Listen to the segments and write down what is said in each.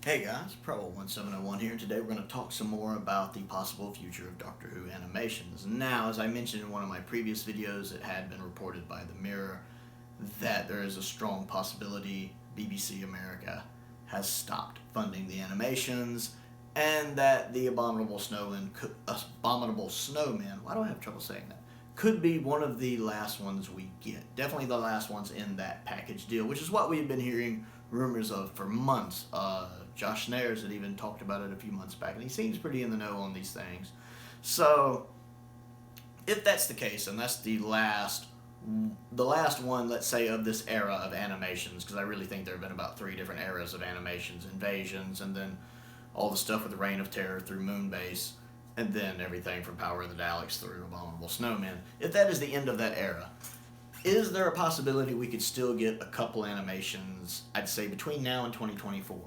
Hey guys, Prowl 1701 here, and today we're going to talk some more about the possible future of Doctor Who animations. Now, as I mentioned in one of my previous videos, it had been reported by The Mirror that there is a strong possibility BBC America has stopped funding the animations, and that the Abominable Snowman, why do I have trouble saying that? Could be one of the last ones we get. Definitely the last ones in that package deal, which is what we've been hearing rumors of for months. Josh Nares had even talked about it a few months back, and he seems pretty in the know on these things. So, if that's the case, and that's the last one, let's say, of this era of animations, because I really think there have been about 3 different eras of animations: Invasions, and then all the stuff with the Reign of Terror through Moonbase, and then everything from Power of the Daleks through Abominable Snowmen. If that is the end of that era, is there a possibility we could still get a couple animations, I'd say, between now and 2024?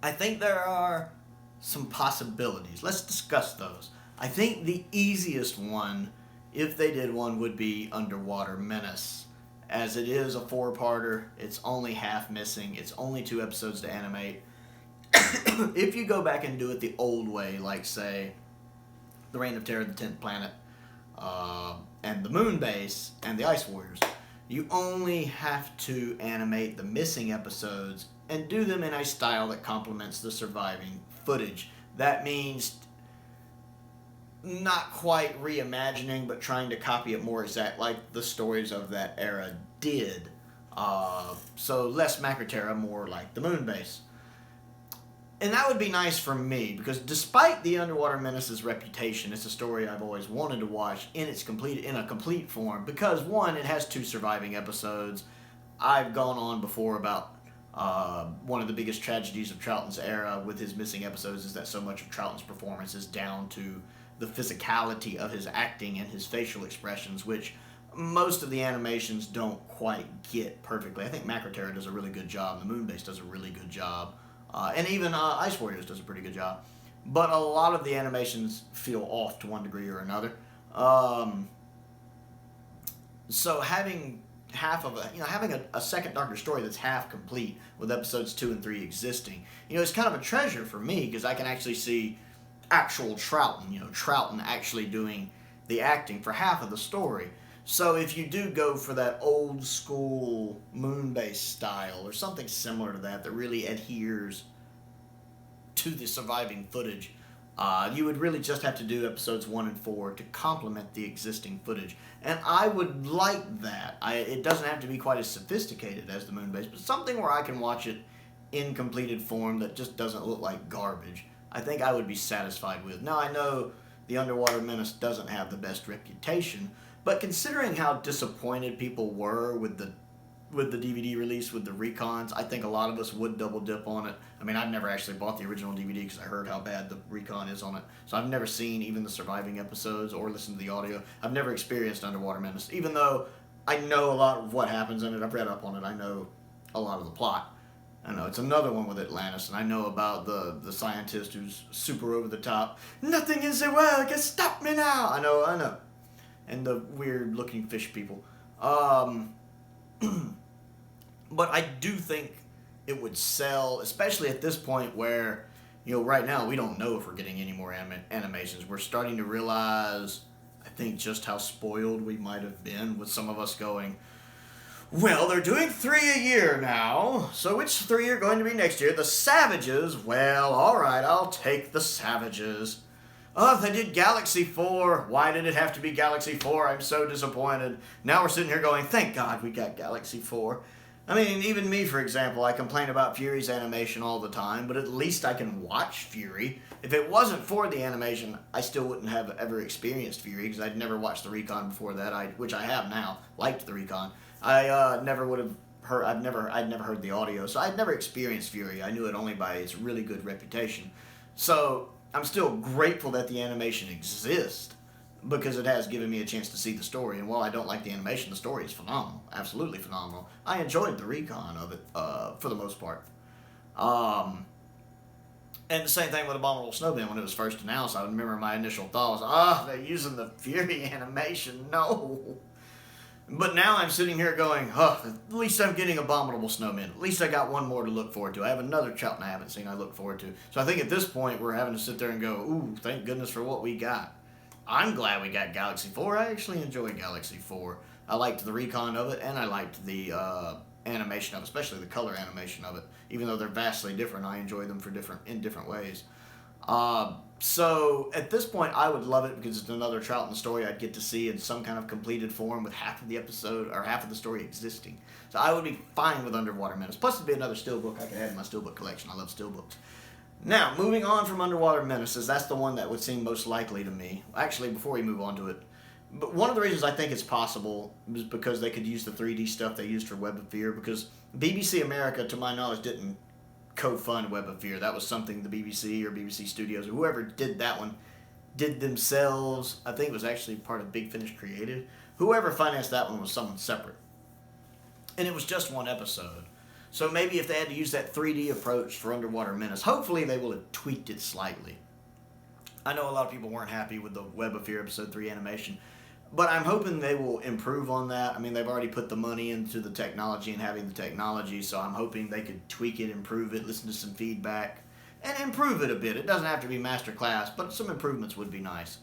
I think there are some possibilities. Let's discuss those. I think the easiest one, if they did one, would be Underwater Menace. As it is a 4-parter, it's only half missing, it's only 2 episodes to animate. If you go back and do it the old way, like, say, The Reign of Terror, The 10th Planet, and the Moon Base, and the Ice Warriors, you only have to animate the missing episodes and do them in a style that complements the surviving footage. That means not quite reimagining, but trying to copy it more exact, like the stories of that era did. So less Macroterra, more like the Moon Base. And that would be nice for me, because despite the Underwater Menace's reputation, it's a story I've always wanted to watch in a complete form. Because one, it has 2 surviving episodes. I've gone on before about one of the biggest tragedies of Troughton's era with his missing episodes is that so much of Troughton's performance is down to the physicality of his acting and his facial expressions, which most of the animations don't quite get perfectly. I think Macroterra does a really good job, and the Moonbase does a really good job. And even Ice Warriors does a pretty good job. But a lot of the animations feel off to one degree or another. So having having a second Doctor story that's half complete with episodes 2 and 3 existing, it's kind of a treasure for me, because I can actually see actual Troughton, Troughton actually doing the acting for half of the story. So if you do go for that old school Moonbase style or something similar to that really adheres to the surviving footage, you would really just have to do episodes 1 and 4 to complement the existing footage. And I would like that. It doesn't have to be quite as sophisticated as the Moonbase, but something where I can watch it in completed form that just doesn't look like garbage, I think I would be satisfied with. Now, I know the Underwater Menace doesn't have the best reputation, but considering how disappointed people were with the DVD release with the recons, I think a lot of us would double dip on it. I mean, I've never actually bought the original DVD because I heard how bad the recon is on it. So I've never seen even the surviving episodes or listened to the audio. I've never experienced Underwater Menace, even though I know a lot of what happens in it. I've read up on it. I know a lot of the plot. I know it's another one with Atlantis, and I know about the scientist who's super over the top. Nothing in the world can stop me now. I know. And the weird-looking fish people. But I do think it would sell, especially at this point where, right now we don't know if we're getting any more animations. We're starting to realize, I think, just how spoiled we might have been with some of us going, well, they're doing 3 a year now, so which 3 are going to be next year? The Savages? Well, alright, I'll take the Savages. Oh, they did Galaxy 4. Why did it have to be Galaxy 4? I'm so disappointed. Now we're sitting here going, thank God we got Galaxy 4. I mean, even me, for example, I complain about Fury's animation all the time, but at least I can watch Fury. If it wasn't for the animation, I still wouldn't have ever experienced Fury, because I'd never watched the recon before that, which I have now, liked the recon. I never would have heard, I'd never heard the audio, so I'd never experienced Fury. I knew it only by its really good reputation. So I'm still grateful that the animation exists, because it has given me a chance to see the story. And while I don't like the animation, the story is phenomenal, absolutely phenomenal. I enjoyed the recon of it for the most part. And the same thing with Abominable Snowman when it was first announced. I remember my initial thought was, they're using the Fury animation. No. But now I'm sitting here going, huh, at least I'm getting Abominable Snowmen. At least I got one more to look forward to. I have another Trouton I haven't seen I look forward to. So I think at this point we're having to sit there and go, ooh, thank goodness for what we got. I'm glad we got Galaxy 4. I actually enjoy Galaxy 4. I liked the recon of it, and I liked the animation of it, especially the color animation of it. Even though they're vastly different, I enjoy them in different ways. So at this point, I would love it because it's another Trouton story I'd get to see in some kind of completed form with half of the episode or half of the story existing. So I would be fine with Underwater Menace. Plus, it'd be another steelbook I could add in my steelbook collection. I love steelbooks. Now, moving on from Underwater Menaces, that's the one that would seem most likely to me. Actually, before we move on to it, but one of the reasons I think it's possible is because they could use the 3D stuff they used for Web of Fear, because BBC America, to my knowledge, didn't co-fund Web of Fear. That was something the BBC or BBC Studios or whoever did that one did themselves. I think it was actually part of Big Finish Creative. Whoever financed that one was someone separate. And it was just one episode. So maybe if they had to use that 3D approach for Underwater Menace, hopefully they will have tweaked it slightly. I know a lot of people weren't happy with the Web of Fear Episode 3 animation, but I'm hoping they will improve on that. I mean, they've already put the money into the technology and having the technology, so I'm hoping they could tweak it, improve it, listen to some feedback, and improve it a bit. It doesn't have to be master class, but some improvements would be nice.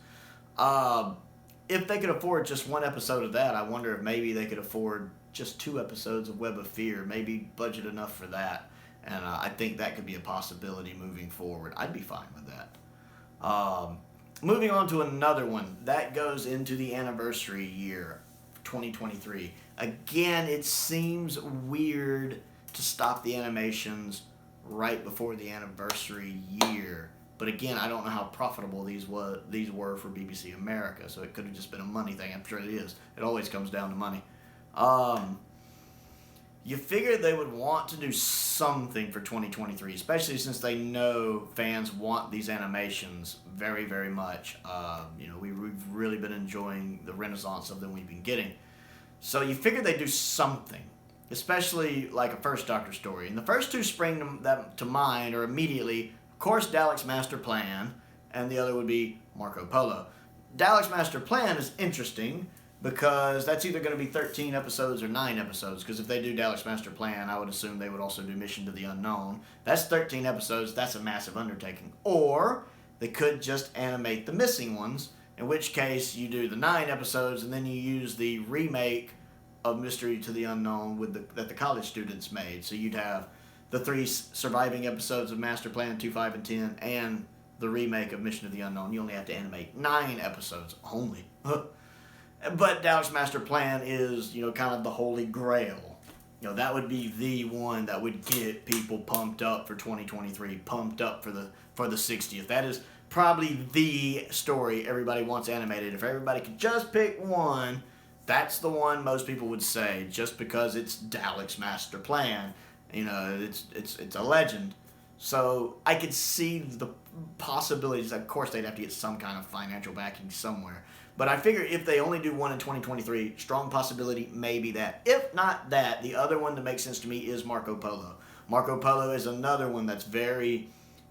If they could afford just one episode of that, I wonder if maybe they could afford just 2 episodes of Web of Fear, maybe budget enough for that. And I think that could be a possibility moving forward. I'd be fine with that. Moving on to another one. That goes into the anniversary year, 2023. Again, it seems weird to stop the animations right before the anniversary year. But again, I don't know how profitable these were for BBC America, so it could have just been a money thing. I'm sure it is. It always comes down to money. You figured they would want to do something for 2023, especially since they know fans want these animations very, very much. We've really been enjoying the renaissance of them we've been getting. So you figured they'd do something, especially like a First Doctor story. And the first 2 spring to mind are immediately, of course, Dalek's Master Plan, and the other would be Marco Polo. Dalek's Master Plan is interesting, because that's either going to be 13 episodes or 9 episodes. Because if they do Dalek's Master Plan, I would assume they would also do Mission to the Unknown. That's 13 episodes. That's a massive undertaking. Or they could just animate the missing ones, in which case you do the 9 episodes and then you use the remake of Mystery to the Unknown that the college students made. So you'd have the 3 surviving episodes of Master Plan 2, 5, and 10, and the remake of Mission to the Unknown. You only have to animate 9 episodes only. But Dalek's Master Plan is, kind of the holy grail. That would be the one that would get people pumped up for 2023, pumped up for the 60th. That is probably the story everybody wants animated. If everybody could just pick one, that's the one most people would say, just because it's Dalek's Master Plan. It's a legend. So I could see the possibilities. Of course, they'd have to get some kind of financial backing somewhere. But I figure if they only do one in 2023, strong possibility maybe that. If not that, the other one that makes sense to me is Marco Polo. Marco Polo is another one that's very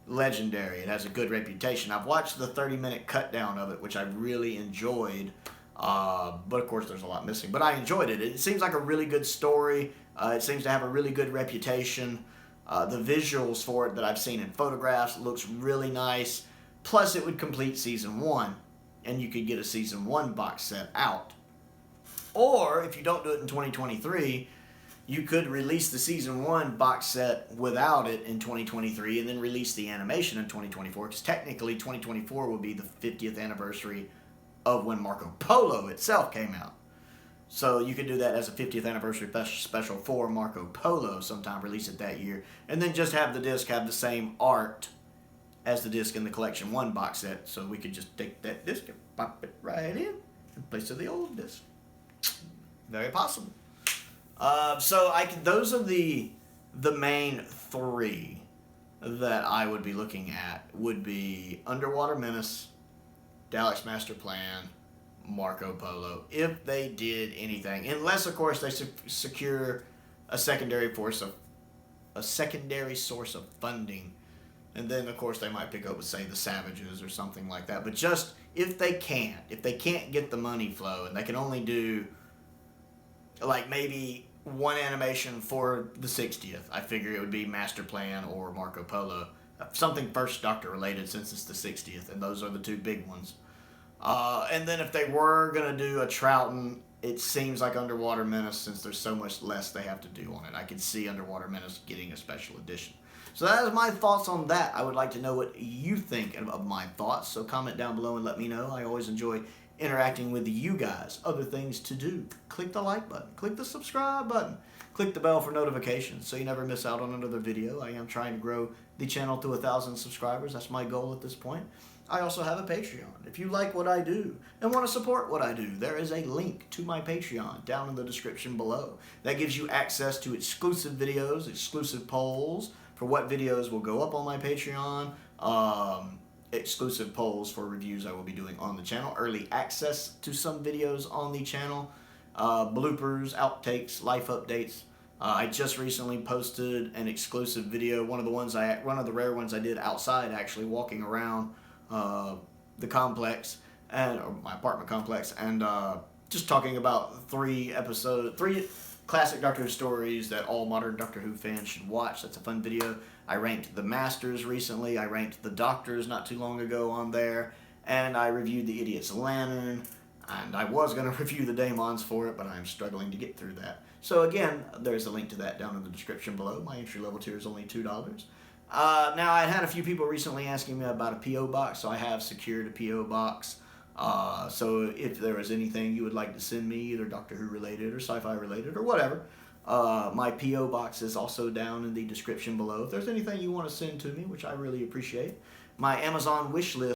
legendary. It has a good reputation. I've watched the 30-minute cut down of it, which I really enjoyed. But of course, there's a lot missing. But I enjoyed it. It seems like a really good story. It seems to have a really good reputation. The visuals for it that I've seen in photographs looks really nice. Plus, it would complete Season 1. And you could get a Season 1 box set out. Or, if you don't do it in 2023, you could release the Season 1 box set without it in 2023 and then release the animation in 2024, because technically 2024 will be the 50th anniversary of when Marco Polo itself came out. So you could do that as a 50th anniversary special for Marco Polo sometime, release it that year, and then just have the disc have the same art as the disc in the Collection 1 box set, so we could just take that disc and pop it right in place of the old disc. Very possible. Those are the main 3 that I would be looking at. Would be Underwater Menace, Dalek's Master Plan, Marco Polo, if they did anything. Unless, of course, they secure a secondary source of funding. And then, of course, they might pick up with, say, the Savages or something like that. But just if they can't get the money flow and they can only do like maybe one animation for the 60th. I figure it would be Master Plan or Marco Polo. Something First Doctor related since it's the 60th, and those are the two big ones. And then if they were going to do a Troughton, it seems like Underwater Menace, since there's so much less they have to do on it. I could see Underwater Menace getting a special edition. So that is my thoughts on that. I would like to know what you think of my thoughts, so comment down below and let me know. I always enjoy interacting with you guys. Other things to do: click the like button, click the subscribe button, click the bell for notifications so you never miss out on another video. I am trying to grow the channel to 1,000 subscribers. That's my goal at this point. I also have a Patreon. If you like what I do and want to support what I do, there is a link to my Patreon down in the description below. That gives you access to exclusive videos, exclusive polls for what videos will go up on my Patreon, exclusive polls for reviews I will be doing on the channel, early access to some videos on the channel, bloopers, outtakes, life updates. I just recently posted an exclusive video, one of the rare ones I did outside, actually walking around the complex or my apartment complex, and just talking about three classic Doctor Who stories that all modern Doctor Who fans should watch. That's a fun video. I ranked the Masters recently. I ranked the Doctors not too long ago on there, and I reviewed the Idiot's Lantern. And I was going to review the Daemons for it, but I'm struggling to get through that. So again, there's a link to that down in the description below. My entry-level tier is only $2. Now, I had a few people recently asking me about a P.O. box, so I have secured a P.O. box. So if there is anything you would like to send me, either Doctor Who related or sci-fi related or whatever, my P.O. box is also down in the description below. If there's anything you want to send to me, which I really appreciate, my Amazon wish list